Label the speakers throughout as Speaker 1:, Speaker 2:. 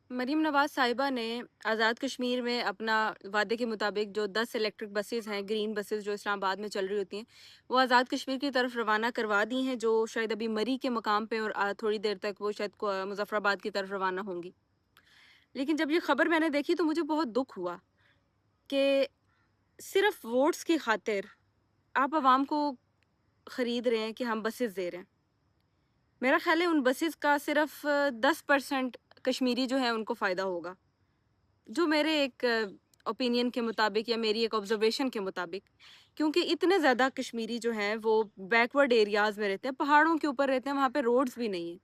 Speaker 1: مریم نواز صاحبہ نے آزاد کشمیر میں اپنا وعدے کے مطابق جو 10 الیکٹرک بسز ہیں، گرین بسز جو اسلام آباد میں چل رہی ہوتی ہیں، وہ آزاد کشمیر کی طرف روانہ کروا دی ہیں، جو شاید ابھی مری کے مقام پہ، اور تھوڑی دیر تک وہ شاید مظفر آباد کی طرف روانہ ہوں گی۔ لیکن جب یہ خبر میں نے دیکھی تو مجھے بہت دکھ ہوا کہ صرف ووٹس کی خاطر آپ عوام کو خرید رہے ہیں کہ ہم بسز دے رہے ہیں۔ میرا خیال ہے ان بسز کا صرف 10% کشمیری جو ہے ان کو فائدہ ہوگا، جو میرے ایک اوپینین کے مطابق یا میری ایک آبزرویشن کے مطابق، کیونکہ اتنے زیادہ کشمیری جو ہیں وہ بیکورڈ ایریاز میں رہتے ہیں، پہاڑوں کے اوپر رہتے ہیں، وہاں پہ روڈز بھی نہیں ہیں،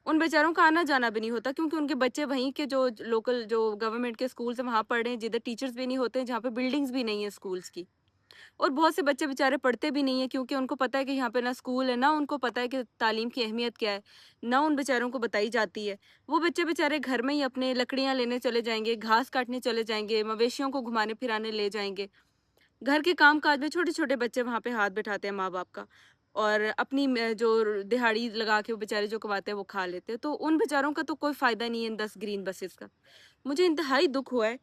Speaker 1: ان بیچاروں کا آنا جانا بھی نہیں ہوتا، کیونکہ ان کے بچے وہیں کے جو لوکل جو گورنمنٹ کے اسکولز ہیں وہاں پڑھ رہے ہیں، جدھر ٹیچرز بھی نہیں ہوتے، جہاں پہ بلڈنگز بھی نہیں ہیں اسکولز کی، اور بہت سے بچے بیچارے پڑھتے بھی نہیں ہیں، کیونکہ ان کو پتہ ہے کہ یہاں پہ نہ اسکول ہے، نہ ان کو پتہ ہے کہ تعلیم کی اہمیت کیا ہے، نہ ان بیچاروں کو بتائی جاتی ہے۔ وہ بچے بیچارے گھر میں ہی اپنے لکڑیاں لینے چلے جائیں گے، گھاس کاٹنے چلے جائیں گے، مویشیوں کو گھمانے پھرانے لے جائیں گے، گھر کے کام کاج میں چھوٹے چھوٹے بچے وہاں پہ ہاتھ بٹھاتے ہیں ماں باپ کا، اور اپنی جو دہاڑی لگا کے وہ بیچارے جو کماتے ہیں وہ کھا لیتے ہیں، تو ان بیچاروں کا تو کوئی فائدہ نہیں ہے ان 10 گرین بسز کا۔ مجھے انتہائی دکھ ہوا ہے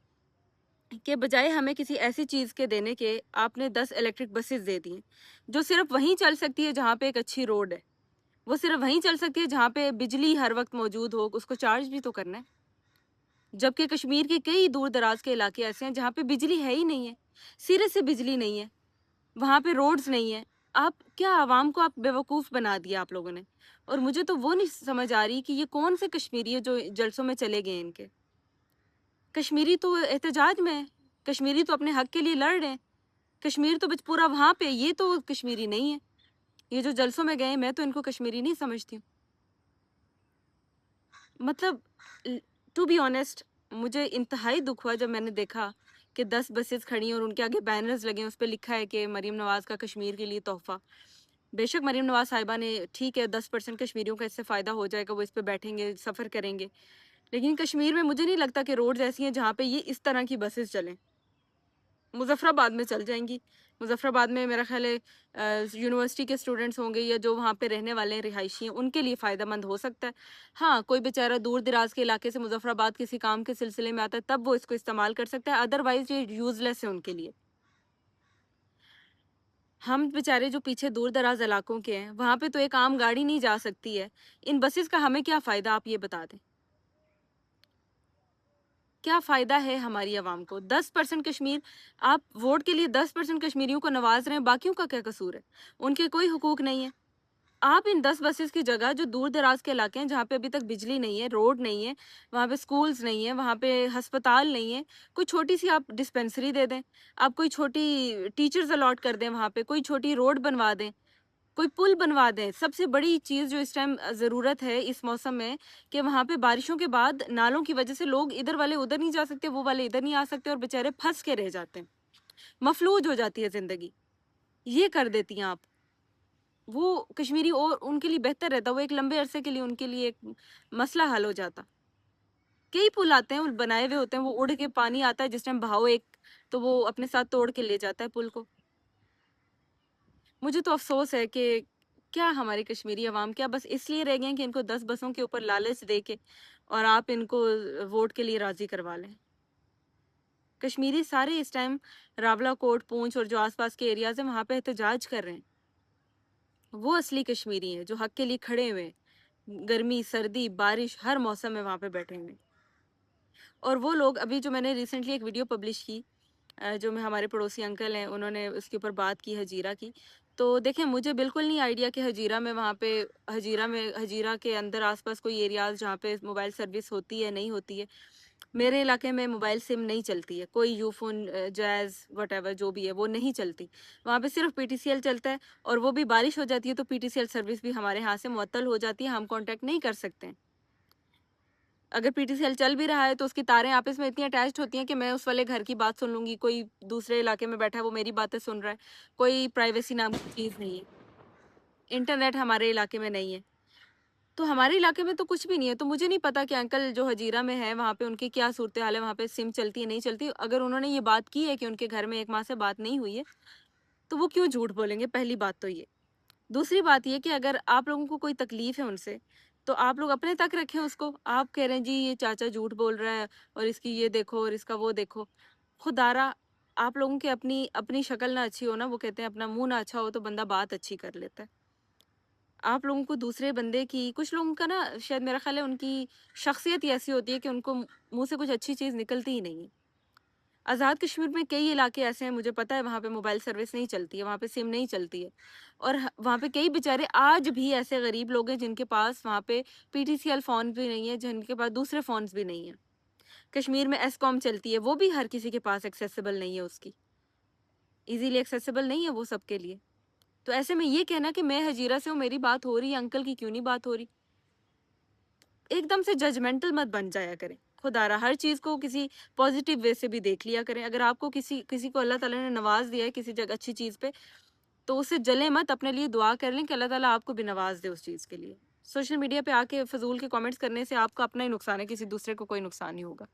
Speaker 1: کہ بجائے ہمیں کسی ایسی چیز کے دینے کے، آپ نے 10 الیکٹرک بسز دے دی ہیں، جو صرف وہیں چل سکتی ہے جہاں پہ ایک اچھی روڈ ہے، وہ صرف وہیں چل سکتی ہے جہاں پہ بجلی ہر وقت موجود ہو، اس کو چارج بھی تو کرنا ہے۔ جبکہ کشمیر کے کئی دور دراز کے علاقے ایسے ہیں جہاں پہ بجلی ہے ہی نہیں ہے، سرے سے بجلی نہیں ہے، وہاں پہ روڈز نہیں ہیں۔ آپ کیا عوام کو آپ بیوقوف بنا دیا آپ لوگوں نے، اور مجھے تو وہ نہیں سمجھ آ رہی کہ یہ کون سے کشمیری ہے جو جلسوں میں چلے گئے ان کے۔ کشمیری تو احتجاج میں ہے، کشمیری تو اپنے حق کے لیے لڑ رہے ہیں، کشمیر تو بچ پورا وہاں پہ، یہ تو کشمیری نہیں ہے۔ یہ جو جلسوں میں گئے میں تو ان کو کشمیری نہیں سمجھتی ہوں۔ مطلب ٹو بی آنیسٹ مجھے انتہائی دکھ ہوا جب میں نے دیکھا کہ 10 بسز کھڑی ہیں اور ان کے آگے بینرز لگے ہیں، اس پہ لکھا ہے کہ مریم نواز کا کشمیر کے لیے تحفہ۔ بے شک مریم نواز صاحبہ نے ٹھیک ہے 10% کشمیریوں کا اس سے فائدہ ہو جائے گا، وہ اس پہ بیٹھیں گے، سفر کریں گے، لیکن کشمیر میں مجھے نہیں لگتا کہ روڈز ایسی ہیں جہاں پہ یہ اس طرح کی بسز چلیں۔ مظفر آباد میں چل جائیں گی، مظفر آباد میں میرا خیال ہے یونیورسٹی کے اسٹوڈنٹس ہوں گے یا جو وہاں پہ رہنے والے ہیں، رہائشی ہیں، ان کے لیے فائدہ مند ہو سکتا ہے۔ ہاں، کوئی بیچارہ دور دراز کے علاقے سے مظفر آباد کسی کام کے سلسلے میں آتا ہے تب وہ اس کو استعمال کر سکتا ہے، ادروائز یہ یوز لیس ہے ان کے لیے۔ ہم بیچارے جو پیچھے دور دراز علاقوں کے ہیں وہاں پہ تو ایک عام گاڑی نہیں جا سکتی ہے، ان بسز کا ہمیں کیا فائدہ، آپ یہ بتا دیں، کیا فائدہ ہے ہماری عوام کو؟ 10% کشمیر، آپ ووٹ کے لیے 10% کشمیریوں کو نواز رہے ہیں، باقیوں کا کیا قصور ہے؟ ان کے کوئی حقوق نہیں ہے۔ آپ ان 10 بسز کی جگہ جو دور دراز کے علاقے ہیں جہاں پہ ابھی تک بجلی نہیں ہے، روڈ نہیں ہے، وہاں پہ سکولز نہیں ہیں، وہاں پہ ہسپتال نہیں ہے، کوئی چھوٹی سی آپ ڈسپینسری دے دیں، آپ کوئی چھوٹی ٹیچرز الاٹ کر دیں، وہاں پہ کوئی چھوٹی روڈ بنوا دیں، کوئی پل بنوا دیں۔ سب سے بڑی چیز جو اس ٹائم ضرورت ہے اس موسم میں، کہ وہاں پہ بارشوں کے بعد نالوں کی وجہ سے لوگ ادھر والے ادھر نہیں جا سکتے، وہ والے ادھر نہیں آ سکتے، اور بےچارے پھنس کے رہ جاتے ہیں، مفلوج ہو جاتی ہے زندگی۔ یہ کر دیتی ہیں آپ، وہ کشمیری اور ان کے لیے بہتر رہتا، وہ ایک لمبے عرصے کے لیے ان کے لیے ایک مسئلہ حل ہو جاتا۔ کئی پل آتے ہیں، وہ بنائے ہوئے ہوتے ہیں، وہ اڑ کے پانی آتا ہے جس ٹائم بہاؤ ایک، تو وہ اپنے ساتھ توڑ کے لے جاتا ہے پل کو۔ مجھے تو افسوس ہے کہ کیا ہماری کشمیری عوام کیا بس اس لیے رہ گئے ہیں کہ ان کو 10 بسوں کے اوپر لالچ دے کے اور آپ ان کو ووٹ کے لیے راضی کروا لیں۔ کشمیری سارے اس ٹائم راولا کوٹ، پونچھ اور جو آس پاس کے ایریاز ہیں وہاں پہ احتجاج کر رہے ہیں، وہ اصلی کشمیری ہیں جو حق کے لیے کھڑے ہوئے ہیں، گرمی سردی بارش ہر موسم میں وہاں پہ بیٹھے ہوئے ہیں۔ اور وہ لوگ ابھی جو میں نے ریسنٹلی ایک ویڈیو پبلش کی، جو میں ہمارے پڑوسی انکل ہیں انہوں نے اس کے اوپر بات کی ہجیرہ کی، تو دیکھیں مجھے بالکل نہیں آئیڈیا کہ ہجیرہ میں وہاں پہ ہجیرہ کے اندر آس پاس کوئی ایریاز جہاں پہ موبائل سروس ہوتی ہے نہیں ہوتی ہے۔ میرے علاقے میں موبائل سم نہیں چلتی ہے، کوئی Ufone, Jazz whatever جو بھی ہے وہ نہیں چلتی، وہاں پہ صرف پی ٹی سی ایل چلتا ہے، اور وہ بھی بارش ہو جاتی ہے تو P T C L service بھی ہمارے ہاں سے معطل ہو جاتی ہے، ہم کانٹیکٹ نہیں کر سکتے ہیں۔ اگر پی ٹی سی ایل چل بھی رہا ہے تو اس کی تاریں آپس میں اتنی اٹیچڈ ہوتی ہیں کہ میں اس والے گھر کی بات سن لوں گی، کوئی دوسرے علاقے میں بیٹھا ہے وہ میری باتیں سن رہا ہے، کوئی پرائیویسی نام کی چیز نہیں ہے، انٹرنیٹ ہمارے علاقے میں نہیں ہے، تو ہمارے علاقے میں تو کچھ بھی نہیں ہے۔ تو مجھے نہیں پتا کہ انکل جو ہجیرہ میں ہے وہاں پہ ان کی کیا صورتحال ہے، وہاں پہ سم چلتی ہے نہیں چلتی، اگر انہوں نے یہ بات کی ہے کہ ان کے گھر میں ایک ماہ سے بات نہیں ہوئی ہے تو وہ کیوں جھوٹ بولیں گے؟ پہلی بات تو یہ۔ دوسری بات یہ کہ اگر آپ لوگوں کو کوئی تکلیف ہے ان سے تو آپ لوگ اپنے تک رکھیں اس کو. آپ کہہ رہے ہیں جی یہ چاچا جھوٹ بول رہا ہے اور اس کی یہ دیکھو اور اس کا وہ دیکھو. خدارا آپ لوگوں کی اپنی اپنی شکل نہ اچھی ہو نا, وہ کہتے ہیں اپنا منہ نہ اچھا ہو تو بندہ بات اچھی کر لیتا ہے. آپ لوگوں کو دوسرے بندے کی, کچھ لوگوں کا نا شاید میرا خیال ہے ان کی شخصیت ہی ایسی ہوتی ہے کہ ان کو منہ سے کچھ اچھی چیز نکلتی ہی نہیں ہے. آزاد کشمیر میں کئی علاقے ایسے ہیں, مجھے پتا ہے وہاں پہ موبائل سروس نہیں چلتی ہے, وہاں پہ سم نہیں چلتی ہے, اور وہاں پہ کئی بیچارے آج بھی ایسے غریب لوگ ہیں جن کے پاس وہاں پہ P T C L phone بھی نہیں ہے, جن کے پاس دوسرے فونز بھی نہیں ہیں. کشمیر میں ایس کام چلتی ہے, وہ بھی ہر کسی کے پاس ایکسیسیبل نہیں ہے, اس کی ایزیلی ایکسیسیبل نہیں ہے وہ سب کے لیے. تو ایسے میں یہ کہنا کہ میں ہجیرہ سے ہوں, میری بات ہو رہی ہے, انکل کی کیوں نہیں بات ہو رہی, ایک دم سے ججمنٹل مت بن جایا کریں. خدا را ہر چیز کو کسی پازیٹیو وے سے بھی دیکھ لیا کریں. اگر آپ کو کسی کو اللہ تعالیٰ نے نواز دیا ہے کسی جگہ اچھی چیز پہ, تو اسے جلیں مت, اپنے لیے دعا کر لیں کہ اللہ تعالیٰ آپ کو بھی نواز دے اس چیز کے لیے. سوشل میڈیا پہ آ کے فضول کے کامنٹس کرنے سے آپ کا اپنا ہی نقصان ہے, کسی دوسرے کو کوئی نقصان نہیں ہوگا.